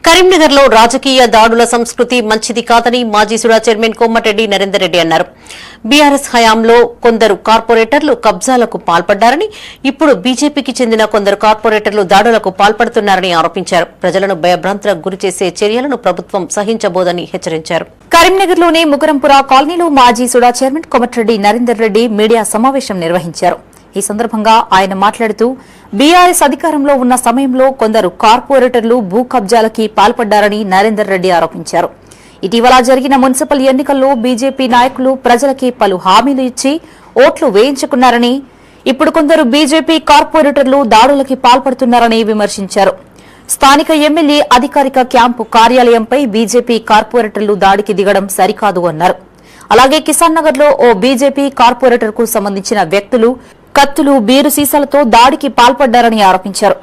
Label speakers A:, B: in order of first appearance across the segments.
A: కరీంనగర్లో రాజకీయ దాడుల సంస్కృతి మంచిది కాదని మాజీ సుడా చైర్మన్ కోమటిరెడ్డి నరేందర్ రెడ్డి అన్నారు. బీఆర్ఎస్ హయాంలో కొందరు కార్పొరేటర్లు కబ్జాలకు పాల్పడ్డారని, ఇప్పుడు బీజేపీకి చెందిన కొందరు కార్పొరేటర్లు దాడులకు పాల్పడుతున్నారని ఆరోపించారు. ప్రజలను భయభ్రాంతులకు గురిచేసే చర్యలను ప్రభుత్వం సహించబోదని హెచ్చరించారు.
B: కరీంనగర్లోని ముకరంపుర కాలనీలో మాజీ సుడా చైర్మన్ కోమటిరెడ్డి నరేందర్ రెడ్డి మీడియా సమావేశం నిర్వహించారు. ఈ సందర్భంగా ఆయన మాట్లాడుతూ బీఆర్ఎస్ అధికారంలో ఉన్న సమయంలో కొందరు కార్పొరేటర్లు భూ కబ్జాలకి పాల్పడ్డారని నరేందర్ రెడ్డి ఆరోపించారు. ఇటీవల జరిగిన మున్సిపల్ ఎన్నికల్లో బీజేపీ నాయకులు ప్రజలకి పలు హామీలు ఇచ్చి ఓట్లు వేయించుకున్నారని, ఇప్పుడు కొందరు బీజేపీ కార్పొరేటర్లు దాడులకి పాల్పడుతున్నారని విమర్శించారు. స్థానిక ఎమ్మెల్యే అధికారిక క్యాంపు కార్యాలయంపై బీజేపీ కార్పొరేటర్లు దాడికి దిగడం సరికాదు అన్నారు. అలాగే కిసాన్ నగర్ లో ఓ బీజేపీ కార్పొరేటర్ కు సంబంధించిన వ్యక్తులు కత్తులు, బీరు సీసాలతో దాడికి పాల్పడ్డారని ఆరోపించారు.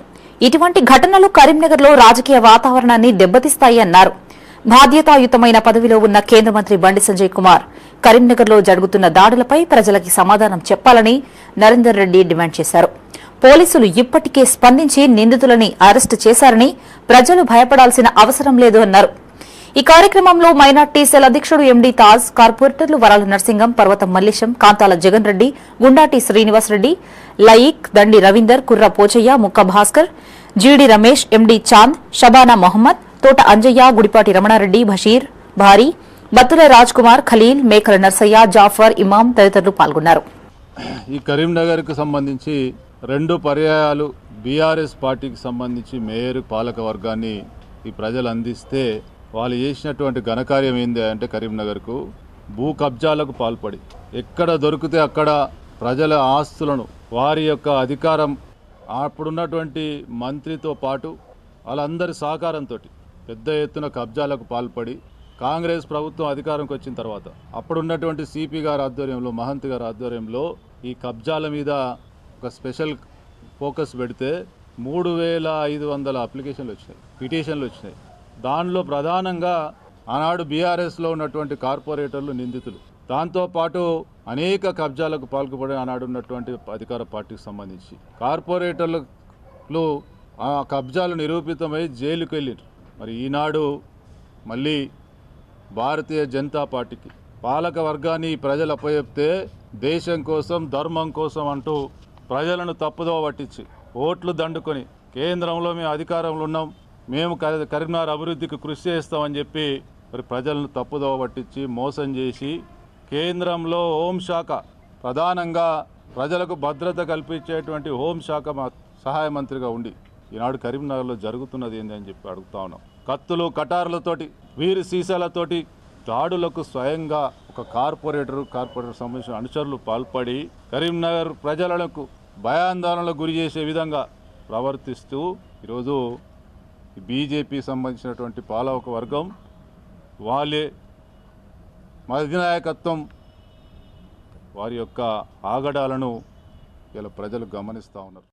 B: ఇటువంటి ఘటనలు కరీంనగర్లో రాజకీయ వాతావరణాన్ని దెబ్బతీస్తాయి అన్నారు. బాధ్యతాయుతమైన పదవిలో ఉన్న కేంద్ర మంత్రి బండి సంజయ్ కుమార్ కరీంనగర్లో జరుగుతున్న దాడులపై ప్రజలకి సమాధానం చెప్పాలని నరేందర్ రెడ్డి డిమాండ్ చేశారు. పోలీసులు ఇప్పటికే స్పందించి నిందితులని అరెస్టు చేశారని, ప్రజలు భయపడాల్సిన అవసరం లేదు అన్నారు. ఈ కార్యక్రమంలో మైనార్టీ సెల్ అధ్యక్షుడు ఎండీ తాజ్, కార్పొరేటర్లు వరాల నర్సింగం, పర్వతం మల్లేశం, కాంతాల జగన్ రెడ్డి, గుండాటి శ్రీనివాసరెడ్డి, లయీక్, దండి రవీందర్, కుర్ర పోచయ్య, ముక్క భాస్కర్, జీడి రమేష్, ఎండీ చాంద్, షబానా మొహమ్మద్, తోట అంజయ్య, గుడిపాటి రమణారెడ్డి, బషీర్, భారీ, బత్తుల రాజ్ కుమార్, ఖలీల్, మేకల నర్సయ్య, జాఫర్, ఇమాం తదితరులు పాల్గొన్నారు.
C: ఈ కరీంనగర్ కు సంబంధించి 2 పర్యాయాలు బీఆర్ఎస్ పార్టీకి సంబంధించి మేయర్ పాలక వర్గాన్ని ఈ ప్రజలు అందిస్తే వాళ్ళు చేసినటువంటి ఘనకార్యం ఏంది అంటే కరీంనగర్కు భూ కబ్జాలకు పాల్పడి ఎక్కడ దొరికితే అక్కడ ప్రజల ఆస్తులను వారి యొక్క అధికారం అప్పుడున్నటువంటి మంత్రితో పాటు వాళ్ళందరి సహకారంతో పెద్ద ఎత్తున కబ్జాలకు పాల్పడి కాంగ్రెస్ ప్రభుత్వం అధికారంకి వచ్చిన తర్వాత అప్పుడున్నటువంటి సిపి గారి ఆధ్వర్యంలో, మహంత్ గారి ఆధ్వర్యంలో ఈ కబ్జాల మీద ఒక స్పెషల్ ఫోకస్ పెడితే 3500 అప్లికేషన్లు వచ్చినాయి, పిటిషన్లు వచ్చినాయి. దానిలో ప్రధానంగా ఆనాడు బీఆర్ఎస్లో ఉన్నటువంటి కార్పొరేటర్లు నిందితులు, దాంతోపాటు అనేక కబ్జాలకు పాల్పడి ఆనాడు ఉన్నటువంటి అధికార పార్టీకి సంబంధించి కార్పొరేటర్లు ఆ కబ్జాలు నిరూపితమై జైలుకు వెళ్ళారు. మరి ఈనాడు మళ్ళీ భారతీయ జనతా పార్టీకి పాలక వర్గాన్ని ప్రజలు అప్పచెప్తే దేశం కోసం, ధర్మం కోసం అంటూ ప్రజలను తప్పుదోవ పట్టించి ఓట్లు దండుకొని కేంద్రంలో మేము అధికారంలో ఉన్నాం, మేము కరీంనగర్ అభివృద్ధికి కృషి చేస్తామని చెప్పి మరి ప్రజలను తప్పుదోవ పట్టించి మోసం చేసి కేంద్రంలో హోంశాఖ ప్రధానంగా ప్రజలకు భద్రత కల్పించేటువంటి హోంశాఖ సహాయ మంత్రిగా ఉండి ఈనాడు కరీంనగర్లో జరుగుతున్నది ఏంది అని చెప్పి అడుగుతా ఉన్నాం. కత్తులు, కటార్లతోటి, వీరి సీసాలతోటి దాడులకు స్వయంగా ఒక కార్పొరేటర్ సంబంధించిన అనుచరులు పాల్పడి కరీంనగర్ ప్రజలకు భయాందోళనలకు గురి చేసే విధంగా ప్రవర్తిస్తూ ఈరోజు బీజేపీ సంబంధించినటువంటి పాలక వర్గం వాళ్ళే అధినాయకత్వం వారి యొక్క ఆగడాలను ఇలా ప్రజలు గమనిస్తూ ఉన్నారు.